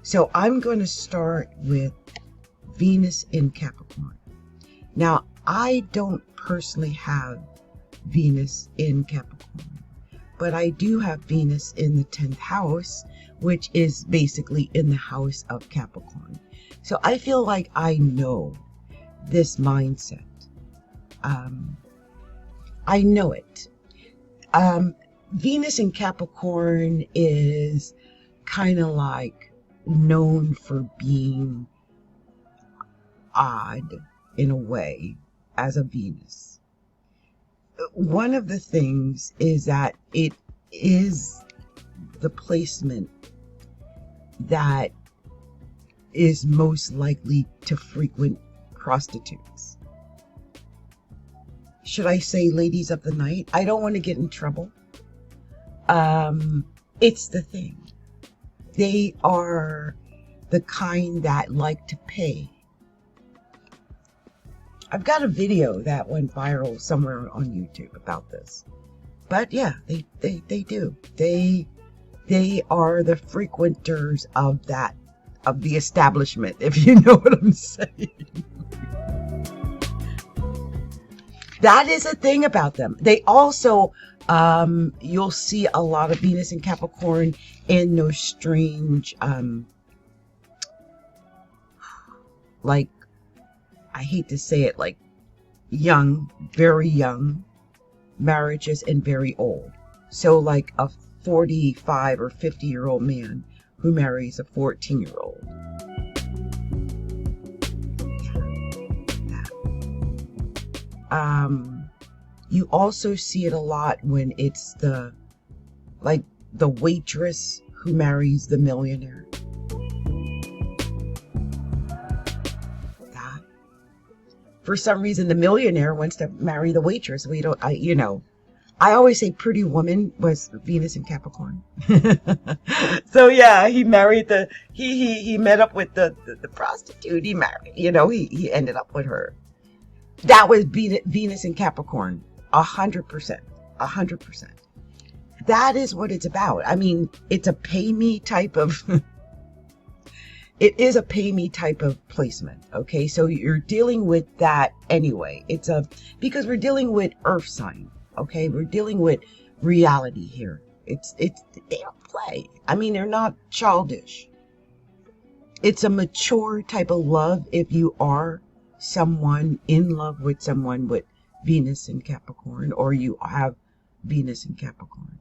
So I'm going to start with Venus in Capricorn. Now, I don't personally have Venus in Capricorn, but I do have Venus in the 10th house, which is basically in the house of Capricorn. So I feel like I know this mindset. I know it. Venus in Capricorn is kind of like known for being odd in a way as a Venus. One of the things is that it is the placement that is most likely to frequent prostitutes. Should I say ladies of the night? I don't want to get in trouble. It's the thing. They are the kind that like to pay. I've got a video that went viral somewhere on YouTube about this. But yeah, they do. They are the frequenters of the establishment, if you know what I'm saying. That is a thing about them. They also, you'll see a lot of Venus and Capricorn in those strange, like, I hate to say it, like young, very young marriages and very old. So like a 45 or 50-year-old man who marries a 14-year-old. You also see it a lot when it's the waitress who marries the millionaire. That. For some reason, the millionaire wants to marry the waitress. I always say Pretty Woman was Venus in Capricorn. So yeah, he married he met up with the prostitute. He married, he ended up with her. That was Venus in Capricorn, 100%, 100%. That is what it's about. I mean, it's a pay me type of, it is a pay me type of placement. Okay. So you're dealing with that anyway. Because we're dealing with earth sign. Okay. We're dealing with reality here. They don't play. I mean, they're not childish. It's a mature type of love if you are someone in love with someone with Venus in Capricorn, or you have Venus in Capricorn.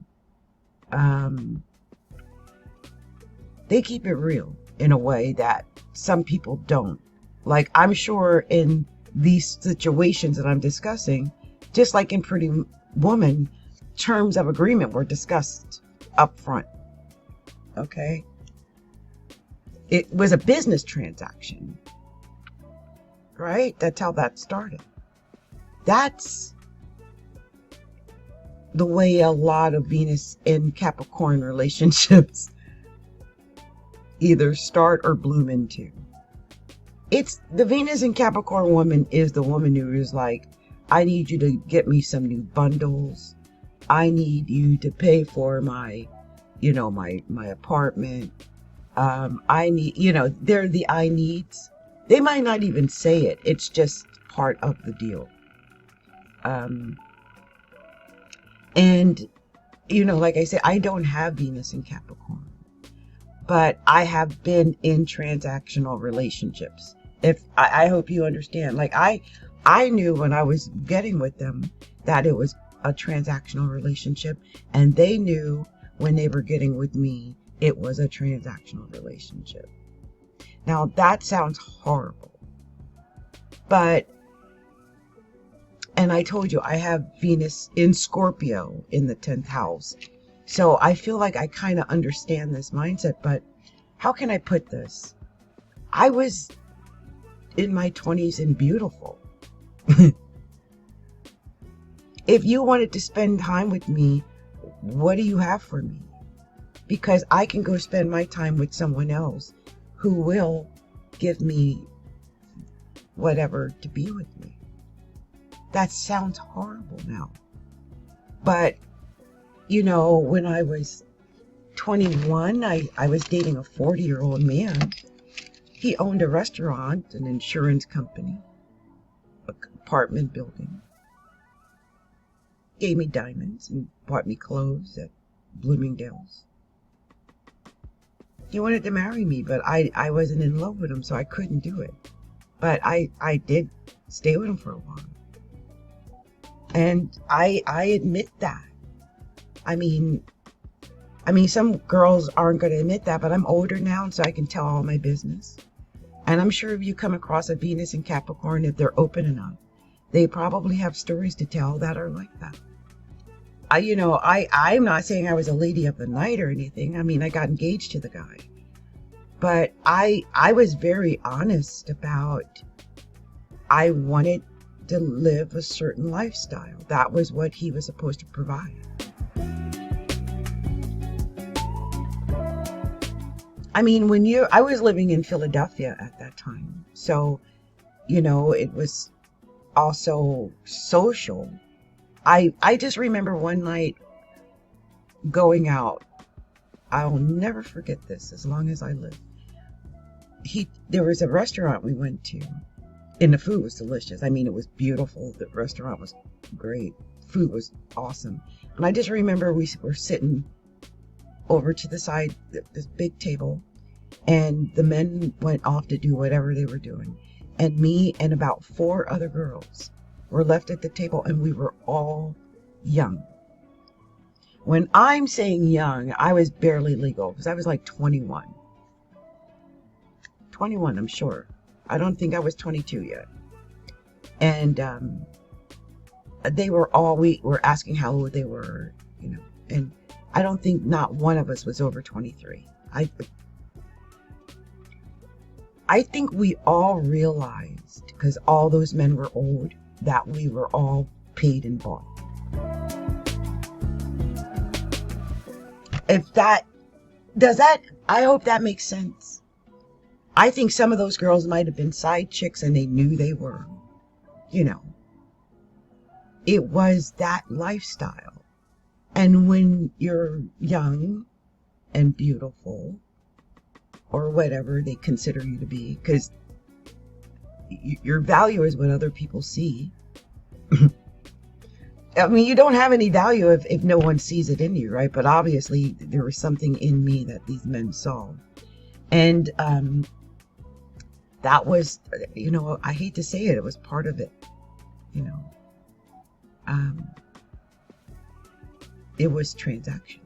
They keep it real in a way that some people don't. Like, I'm sure in these situations that I'm discussing, just like in Pretty Woman, terms of agreement were discussed up front. Okay? It was a business transaction. Right? That's how that started. That's the way a lot of Venus in Capricorn relationships either start or bloom into. It's the Venus in Capricorn woman is the woman who is like, I need you to get me some new bundles. I need you to pay for my apartment. I need, they're the I needs. They might not even say it. It's just part of the deal. And, like I said, I don't have Venus in Capricorn. But I have been in transactional relationships. I hope you understand. Like, I knew when I was getting with them that it was a transactional relationship. And they knew when they were getting with me, it was a transactional relationship. Now, that sounds horrible, and I told you, I have Venus in Scorpio in the 10th house. So I feel like I kind of understand this mindset, but how can I put this? I was in my 20s and beautiful. If you wanted to spend time with me, what do you have for me? Because I can go spend my time with someone else who will give me whatever to be with me. That sounds horrible now. But, when I was 21, I was dating a 40-year-old man. He owned a restaurant, an insurance company, an apartment building. Gave me diamonds and bought me clothes at Bloomingdale's. He wanted to marry me, but I wasn't in love with him, so I couldn't do it. But I did stay with him for a while. And I admit that. I mean, some girls aren't going to admit that, but I'm older now, so I can tell all my business. And I'm sure if you come across a Venus in Capricorn, if they're open enough, they probably have stories to tell that are like that. I'm not saying I was a lady of the night or anything. I mean, I got engaged to the guy. But I was very honest about I wanted to live a certain lifestyle. That was what he was supposed to provide. I mean, I was living in Philadelphia at that time. So, it was also social. I just remember one night going out. I'll never forget this as long as I live. There was a restaurant we went to, and the food was delicious. I mean, it was beautiful. The restaurant was great. Food was awesome. And I just remember we were sitting over to the side, this big table, and the men went off to do whatever they were doing. And me and about 4 other girls were left at the table, and we were all young. When I'm saying young, I was barely legal because I was like 21. 21, I'm sure. I don't think I was 22 yet. And we were asking how old they were, and I don't think not one of us was over 23. I think we all realized, because all those men were old, that we were all paid and bought. I hope that makes sense. I think some of those girls might have been side chicks and they knew they were. It was that lifestyle. And when you're young and beautiful, or whatever they consider you to be, because your value is what other people see. I mean, you don't have any value if no one sees it in you, right? But obviously there was something in me that these men saw. And that was, I hate to say it, it was part of it. It was transaction.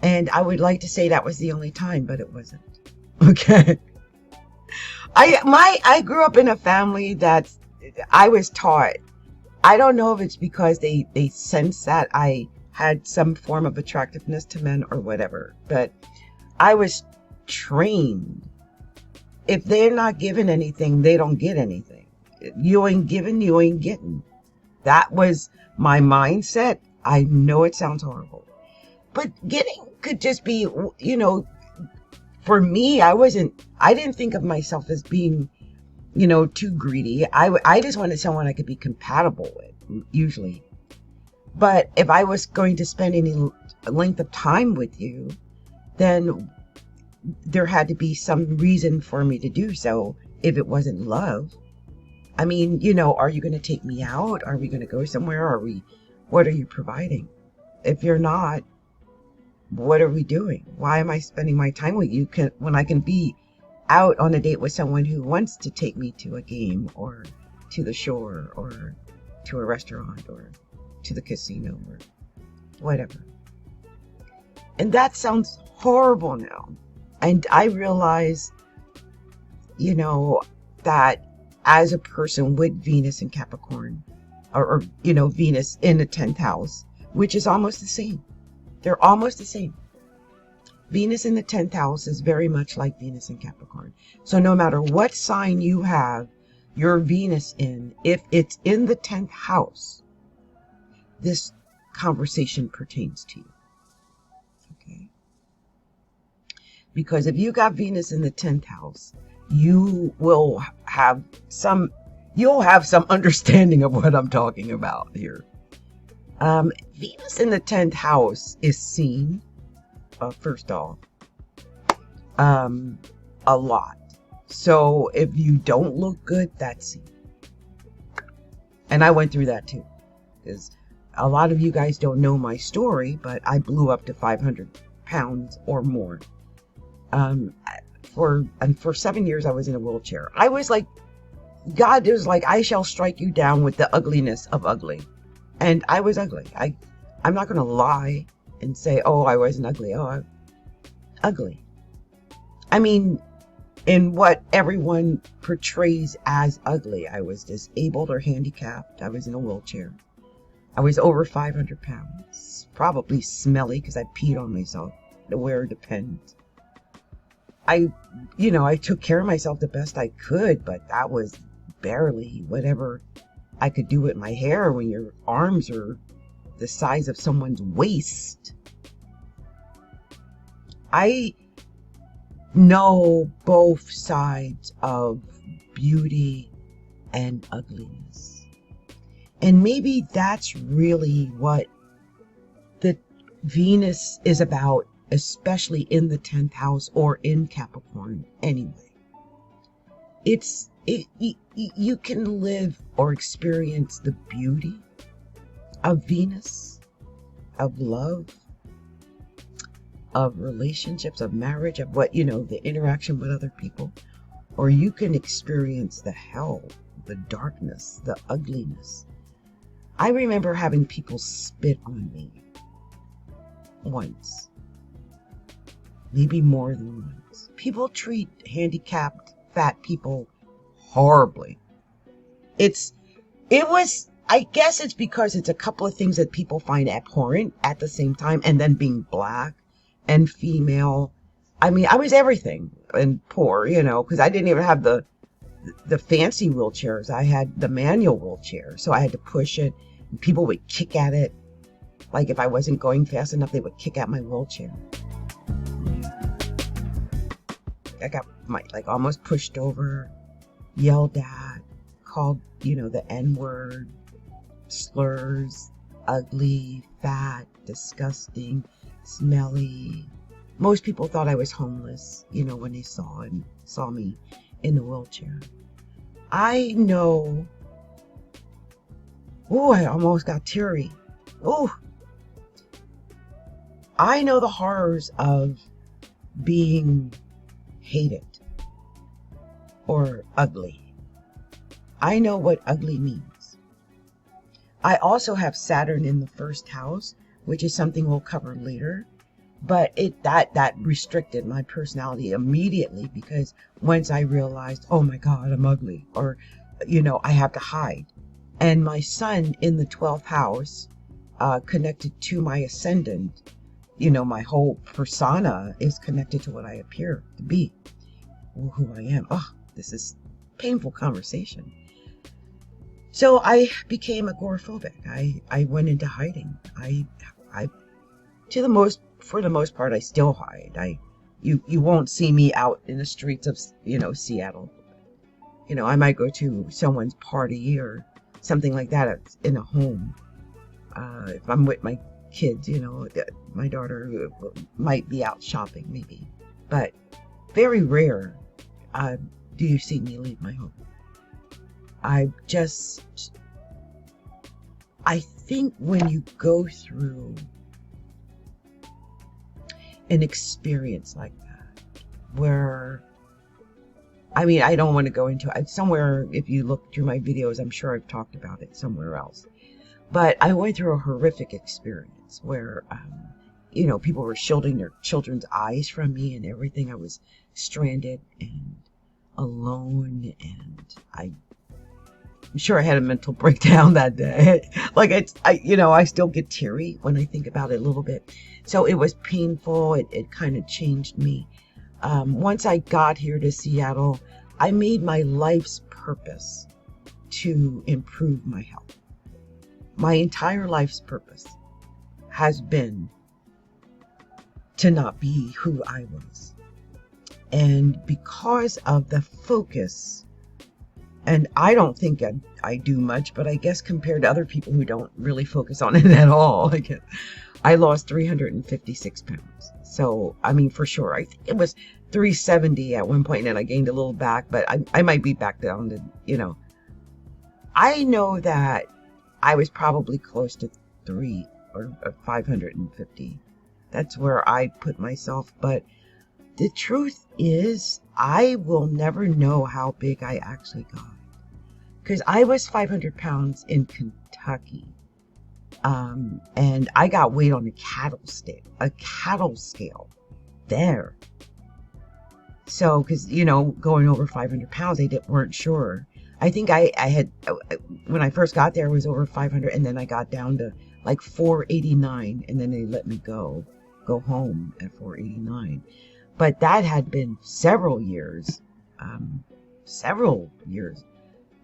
And I would like to say that was the only time, but it wasn't. Okay. I grew up in a family that I was taught. I don't know if it's because they sensed that I had some form of attractiveness to men or whatever, but I was trained. If they're not given anything, they don't get anything. You ain't giving, you ain't getting. That was my mindset. I know it sounds horrible, but getting could just be, for me, I didn't think of myself as being, too greedy. I just wanted someone I could be compatible with, usually. But if I was going to spend any length of time with you, then there had to be some reason for me to do so if it wasn't love. I mean, are you going to take me out? Are we going to go somewhere? What are you providing? If you're not, what are we doing? Why am I spending my time with you when I can be out on a date with someone who wants to take me to a game or to the shore or to a restaurant or to the casino or whatever? And that sounds horrible now. And I realize, that as a person with Venus in Capricorn, or Venus in the 10th house, which is almost the same. They're almost the same. Venus in the 10th house is very much like Venus in Capricorn. So no matter what sign you have your Venus in, if it's in the 10th house, this conversation pertains to you. Okay? Because if you got Venus in the 10th house, you'll have some understanding of what I'm talking about here. Venus in the 10th house is seen. first off. A lot. So if you don't look good, that's it. And I went through that too. Because a lot of you guys don't know my story, but I blew up to 500 pounds or more. For 7 years I was in a wheelchair. I was like, God was like, I shall strike you down with the ugliness of ugly. And I was ugly. I'm not going to lie and say, oh, I wasn't ugly. Oh, I'm ugly. I mean, in what everyone portrays as ugly. I was disabled or handicapped. I was in a wheelchair. I was over 500 pounds. Probably smelly because I peed on myself. To wear Depends. I took care of myself the best I could, but that was barely whatever I could do with my hair when your arms are the size of someone's waist. I know both sides of beauty and ugliness. And maybe that's really what the Venus is about, especially in the 10th house or in Capricorn anyway. You can live or experience the beauty of Venus, of love, of relationships, of marriage, of the interaction with other people. Or you can experience the hell, the darkness, the ugliness. I remember having people spit on me once. Maybe more than once. People treat handicapped, fat people horribly. I guess it's because it's a couple of things that people find abhorrent at the same time, and then being black and female. I mean, I was everything and poor, because I didn't even have the fancy wheelchairs. I had the manual wheelchair, so I had to push it, and people would kick at it. Like if I wasn't going fast enough, they would kick at my wheelchair. I got almost pushed over, yelled at, called, the N-word, slurs, ugly, fat, disgusting, smelly. Most people thought I was homeless, when they saw me in the wheelchair. I know. Oh, I almost got teary. Oh. I know the horrors of being hated or ugly. I know what ugly means. I also have Saturn in the first house, which is something we'll cover later. But that restricted my personality immediately, because once I realized, oh my God, I'm ugly, or I have to hide. And my sun in the 12th house, connected to my ascendant, my whole persona is connected to what I appear to be, or who I am. Oh, this is painful conversation. So I became agoraphobic. I went into hiding. For the most part, I still hide. You won't see me out in the streets of, Seattle. I might go to someone's party or something like that in a home. If I'm with my kids, my daughter might be out shopping maybe. But very rare do you see me leave my home. I think when you go through an experience like that, where, I mean, I don't want to go into it. Somewhere, if you look through my videos, I'm sure I've talked about it somewhere else. But I went through a horrific experience where, people were shielding their children's eyes from me and everything. I was stranded and alone, and I'm sure I had a mental breakdown that day. I still get teary when I think about it a little bit. So it was painful. It kind of changed me. Once I got here to Seattle, I made my life's purpose to improve my health. My entire life's purpose has been to not be who I was. And because of the focus, and I don't think I do much, but I guess compared to other people who don't really focus on it at all, I lost 356 pounds. So, I mean, for sure, I think it was 370 at one point, and then I gained a little back, but I might be back down to, I know that I was probably close to 3 or 550. That's where I put myself. But the truth is, I will never know how big I actually got. Because I was 500 pounds in Kentucky. And I got weight on a cattle scale there. So, because, going over 500 pounds, they weren't sure. I think I had, when I first got there, it was over 500, and then I got down to like 489, and then they let me go home at 489. But that had been several years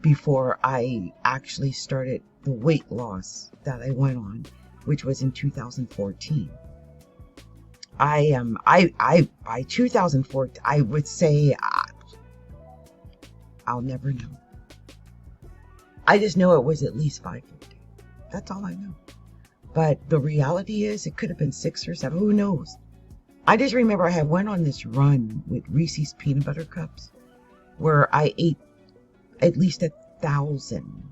before I actually started the weight loss that I went on, which was in 2014. By 2014, I would say, I'll never know. I just know it was at least 550. That's all I know. But the reality is, it could have been 6 or 7. Who knows? I just remember I had went on this run with Reese's peanut butter cups, where I ate at least 1,000.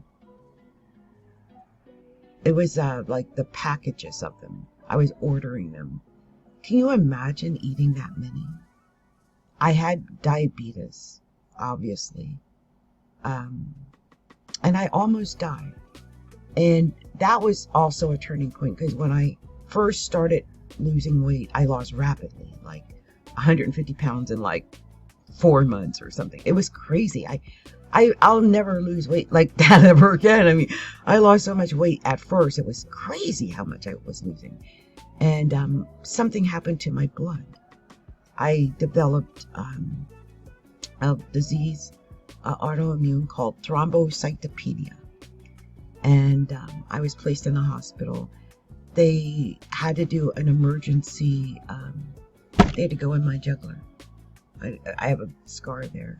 It was like the packages of them. I was ordering them. Can you imagine eating that many? I had diabetes, obviously. And I almost died. And that was also a turning point, because when I first started losing weight, I lost rapidly, like 150 pounds in like 4 months or something. It was crazy. I'll never lose weight like that ever again. I mean, I lost so much weight at first. It was crazy how much I was losing. And something happened to my blood. I developed a disease, autoimmune, called thrombocytopenia. And I was placed in the hospital. They had to do an emergency, they had to go in my jugular. I have a scar there.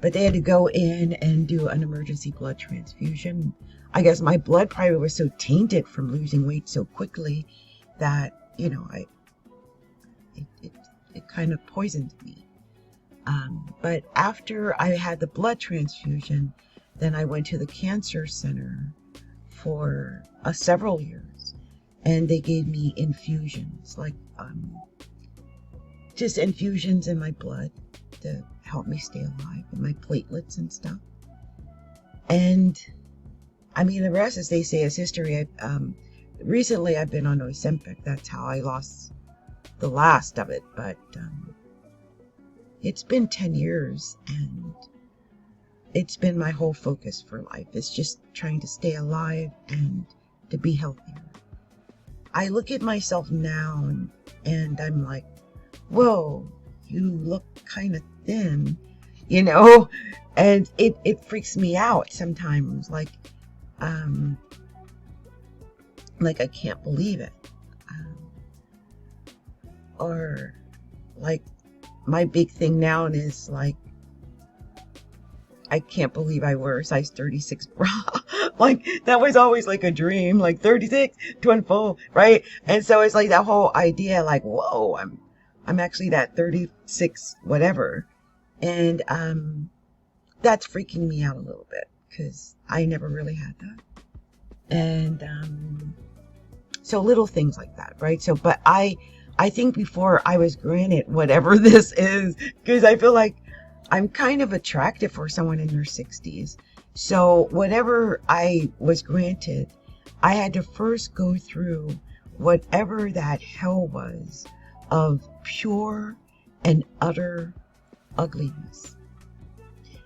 But they had to go in and do an emergency blood transfusion. I guess my blood probably was so tainted from losing weight so quickly that, it kind of poisoned me. But after I had the blood transfusion, then I went to the cancer center for several years. And they gave me infusions, like just infusions in my blood to help me stay alive, and my platelets and stuff. And I mean, the rest, as they say, is history. Recently I've been on Ozempic. That's how I lost the last of it. But it's been 10 years, and it's been my whole focus for life. It's just trying to stay alive and to be healthier. I look at myself now and I'm like, whoa, you look kind of thin, and it freaks me out sometimes. Like I can't believe it. Or like my big thing now is like, I can't believe I wear a size 36 bra. Like, that was always like a dream, like 36, 24, right? And so it's like that whole idea, like, whoa, I'm actually that 36, whatever. And that's freaking me out a little bit, because I never really had that. And so little things like that, right? So, but I think before I was granted whatever this is, because I feel like I'm kind of attractive for someone in their 60s. So whatever I was granted, I had to first go through whatever that hell was of pure and utter ugliness.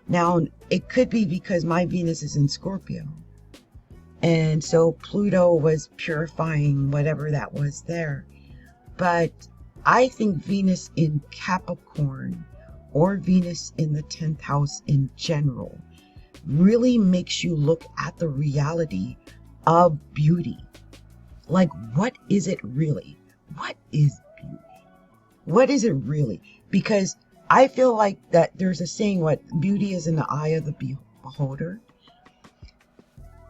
Now, it could be because my Venus is in Scorpio. And so Pluto was purifying whatever that was there. But I think Venus in Capricorn, or Venus in the 10th house in general, really makes you look at the reality of beauty. Like, what is it really? What is beauty? What is it really? Because I feel like that there's a saying, what beauty is in the eye of the beholder.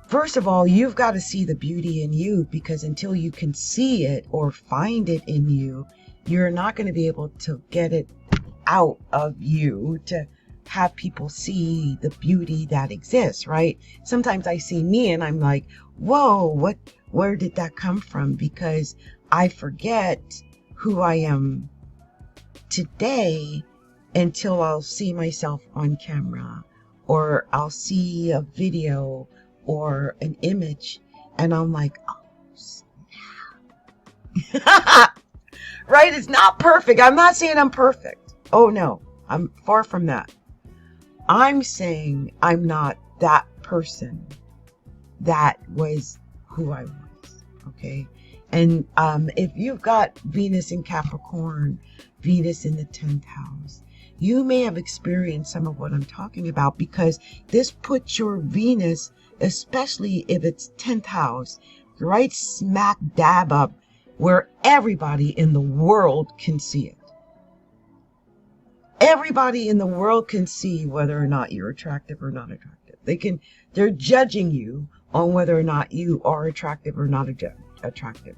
First of all, you've got to see the beauty in you, because until you can see it or find it in you, you're not going to be able to get it out of you to have people see the beauty that exists, right? Sometimes I see me and I'm like, whoa, where did that come from? Because I forget who I am today until I'll see myself on camera, or I'll see a video or an image and I'm like, oh, snap. Right? It's not perfect. I'm not saying I'm perfect. Oh no, I'm far from that. I'm saying I'm not that person that was who I was. Okay. And if you've got Venus in Capricorn, Venus in the 10th house, you may have experienced some of what I'm talking about, because this puts your Venus, especially if it's 10th house, right smack dab up where everybody in the world can see it. Everybody in the world can see whether or not you're attractive or not attractive. They're judging you on whether or not you are attractive or not attractive.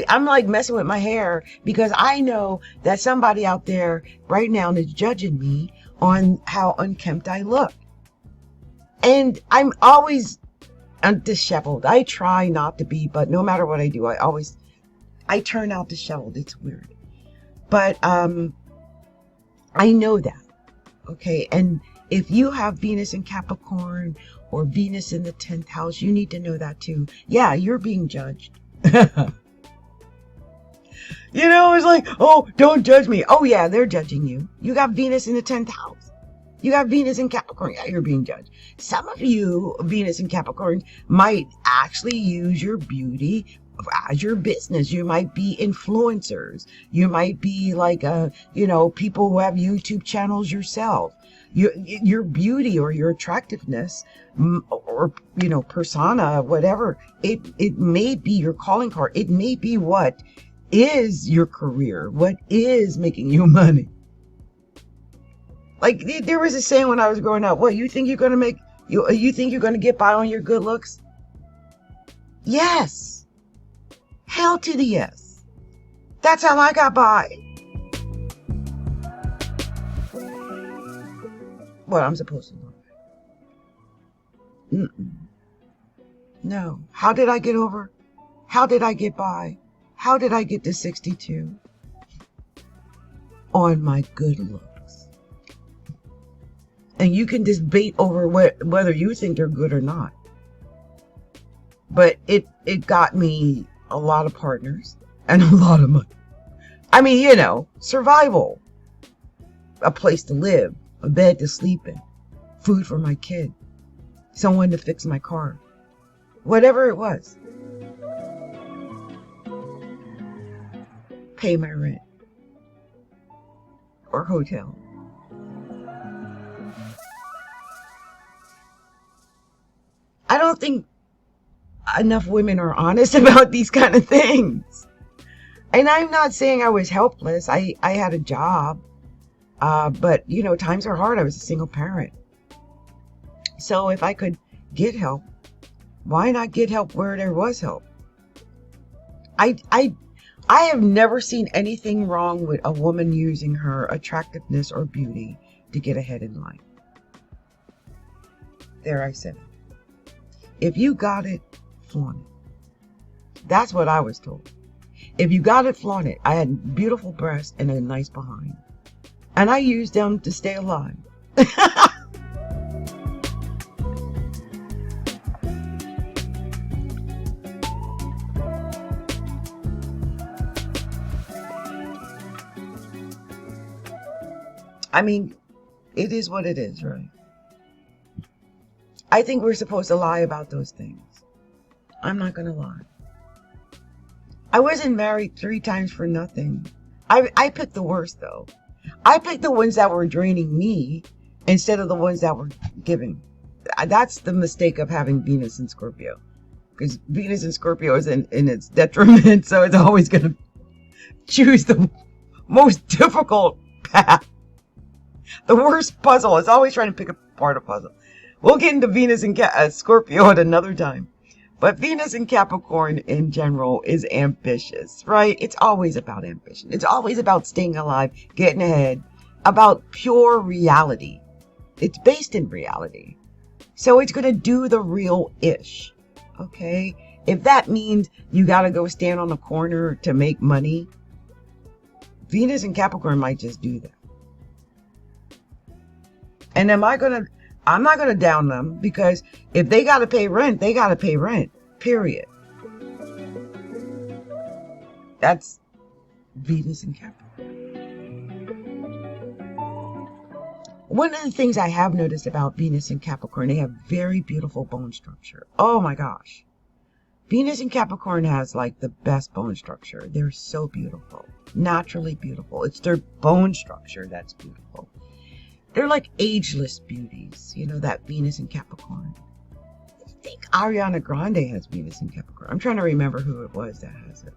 I'm like messing with my hair because I know that somebody out there right now is judging me on how unkempt I look. And I'm always disheveled. I try not to be, but no matter what I do, I turn out disheveled. It's weird. But I know that. Okay. And if you have Venus in Capricorn or Venus in the 10th house, you need to know that too. Yeah, you're being judged. It's like, oh, don't judge me. Oh yeah, they're judging you. You got Venus in the 10th house. You got Venus in Capricorn. Yeah, you're being judged. Some of you, Venus in Capricorn, might actually use your beauty as your business. You might be influencers. You might be like, people who have YouTube channels yourself. Your beauty or your attractiveness or, persona, whatever, it may be your calling card. It may be what is your career, what is making you money. Like there was a saying when I was growing up, what, you think you're going to get by on your good looks? Yes. Hell to the yes. That's how I got by. Well, I'm supposed to look. No. How did I get over? How did I get by? How did I get to 62? On my good looks. And you can debate over whether you think they're good or not. But it got me a lot of partners and a lot of money. I mean, survival. A place to live, a bed to sleep in, food for my kid, someone to fix my car, whatever it was. Pay my rent or hotel. I don't think enough women are honest about these kind of things. And I'm not saying I was helpless. I had a job. But, times are hard. I was a single parent. So if I could get help, why not get help where there was help? I have never seen anything wrong with a woman using her attractiveness or beauty to get ahead in life. There, I said it. If you got it, flaunt it. That's what I was told. If you got it, flaunt it. I had beautiful breasts and a nice behind. And I used them to stay alive. I mean, it is what it is, right? I think we're supposed to lie about those things. I'm not going to lie. I wasn't married 3 times for nothing. I picked the worst, though. I picked the ones that were draining me instead of the ones that were giving. That's the mistake of having Venus in Scorpio. Because Venus in Scorpio is in its detriment, so it's always going to choose the most difficult path. The worst puzzle. It's always trying to pick apart a puzzle. We'll get into Venus and Scorpio at another time. But Venus in Capricorn in general is ambitious, right? It's always about ambition. It's always about staying alive, getting ahead, about pure reality. It's based in reality. So it's going to do the real-ish, okay? If that means you got to go stand on a corner to make money, Venus in Capricorn might just do that. And I'm not going to down them, because if they got to pay rent, they got to pay rent, period. That's Venus in Capricorn. One of the things I have noticed about Venus in Capricorn, they have very beautiful bone structure. Oh my gosh. Venus in Capricorn has like the best bone structure. They're so beautiful. Naturally beautiful. It's their bone structure that's beautiful. They're like ageless beauties, you know, that Venus in Capricorn. I think Ariana Grande has Venus in Capricorn. I'm trying to remember who it was that has it.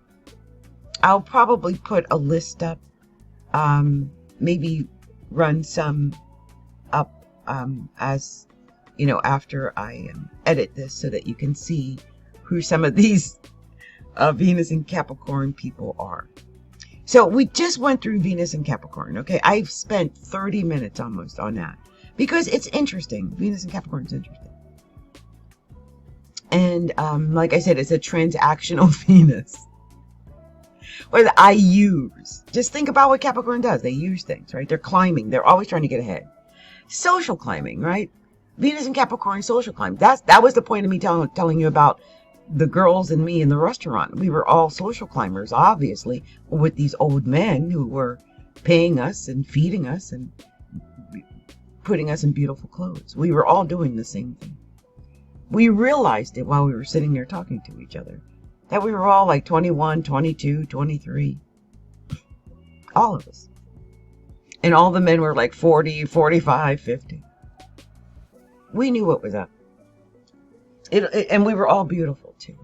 I'll probably put a list up, maybe run some up as, you know, after I edit this, so that you can see who some of these Venus in Capricorn people are. So we just went through Venus in Capricorn, okay? I've spent 30 minutes almost on that because it's interesting. Venus in Capricorn is interesting. And like I said, it's a transactional Venus. What I use. Just think about what Capricorn does. They use things, right? They're climbing. They're always trying to get ahead. Social climbing, right? Venus in Capricorn, social climbing. That was the point of me telling you about the girls and me in the restaurant. We were all social climbers, obviously, with these old men who were paying us and feeding us and putting us in beautiful clothes. We were all doing the same thing. We realized it while we were sitting there talking to each other, that we were all like 21, 22, 23. All of us. And all the men were like 40, 45, 50. We knew what was up. And we were all beautiful too.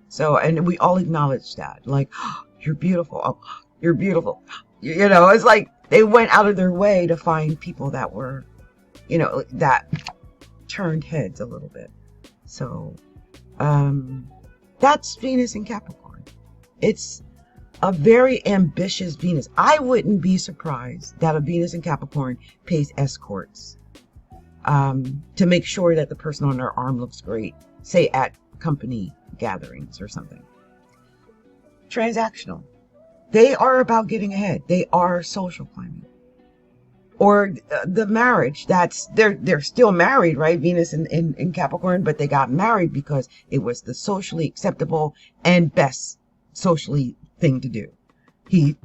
So, and we all acknowledged that. Like, oh, you're beautiful. Oh, you're beautiful. You know, it's like they went out of their way to find people that were, you know, that turned heads a little bit. So, that's Venus in Capricorn. It's a very ambitious Venus. I wouldn't be surprised that a Venus in Capricorn pays escorts to make sure that the person on their arm looks great, say at company gatherings or something. Transactional. They are about getting ahead. They are social climbing. Or the marriage, they're still married, right? Venus in Capricorn, but they got married because it was the socially acceptable and best socially thing to do. He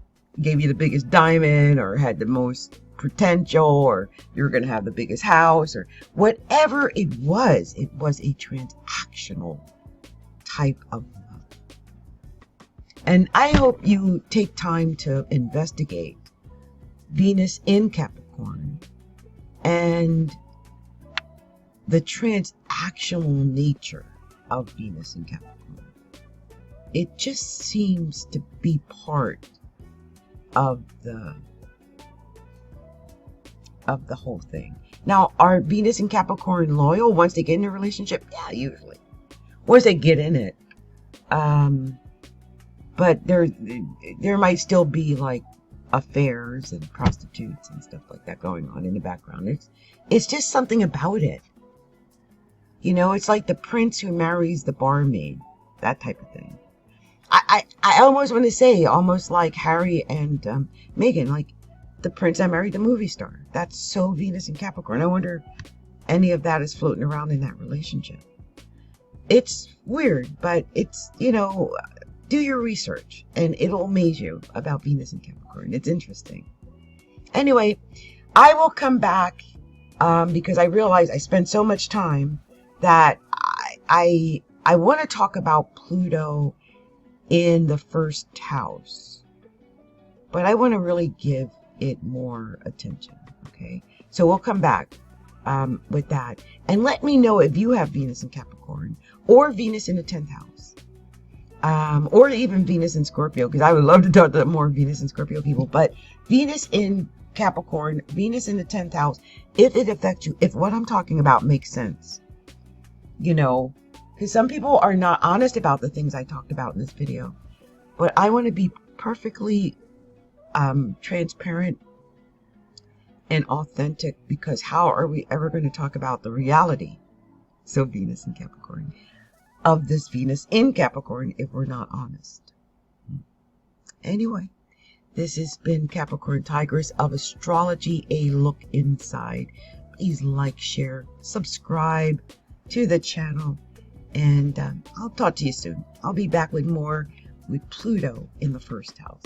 gave you the biggest diamond, or had the most potential, or you're going to have the biggest house, or whatever it was a transactional type of love. And I hope you take time to investigate Venus in Capricorn and the transactional nature of Venus in Capricorn. It just seems to be part of the whole thing. Now, are Venus and Capricorn loyal once they get in a relationship? Yeah, usually. Once they get in it. But there might still be like affairs and prostitutes and stuff like that going on in the background. It's just something about it. You know, it's like the prince who marries the barmaid. That type of thing. I almost want to say, almost like Harry and Meghan, like the prince that married the movie star. That's so Venus and Capricorn. I wonder if any of that is floating around in that relationship. It's weird, but it's, you know, do your research and it'll amaze you about Venus and Capricorn. It's interesting. Anyway, I will come back because I realize I spent so much time that I want to talk about Pluto in the first house, but I want to really give it more attention. Okay, so we'll come back with that, and let me know if you have Venus in Capricorn or Venus in the 10th house, or even Venus in Scorpio, because I would love to talk to more Venus and Scorpio people. But Venus in Capricorn, Venus in the 10th house, if it affects you, if what I'm talking about makes sense, you know, Because some people are not honest about the things I talked about in this video. But I want to be perfectly transparent and authentic, because how are we ever going to talk about the reality, so Venus in Capricorn, of this Venus in Capricorn if we're not honest? Anyway, this has been Capricorn Tigress of Astrology, a look inside. Please like, share, subscribe to the channel, and I'll talk to you soon. I'll be back with more with Pluto in the first house.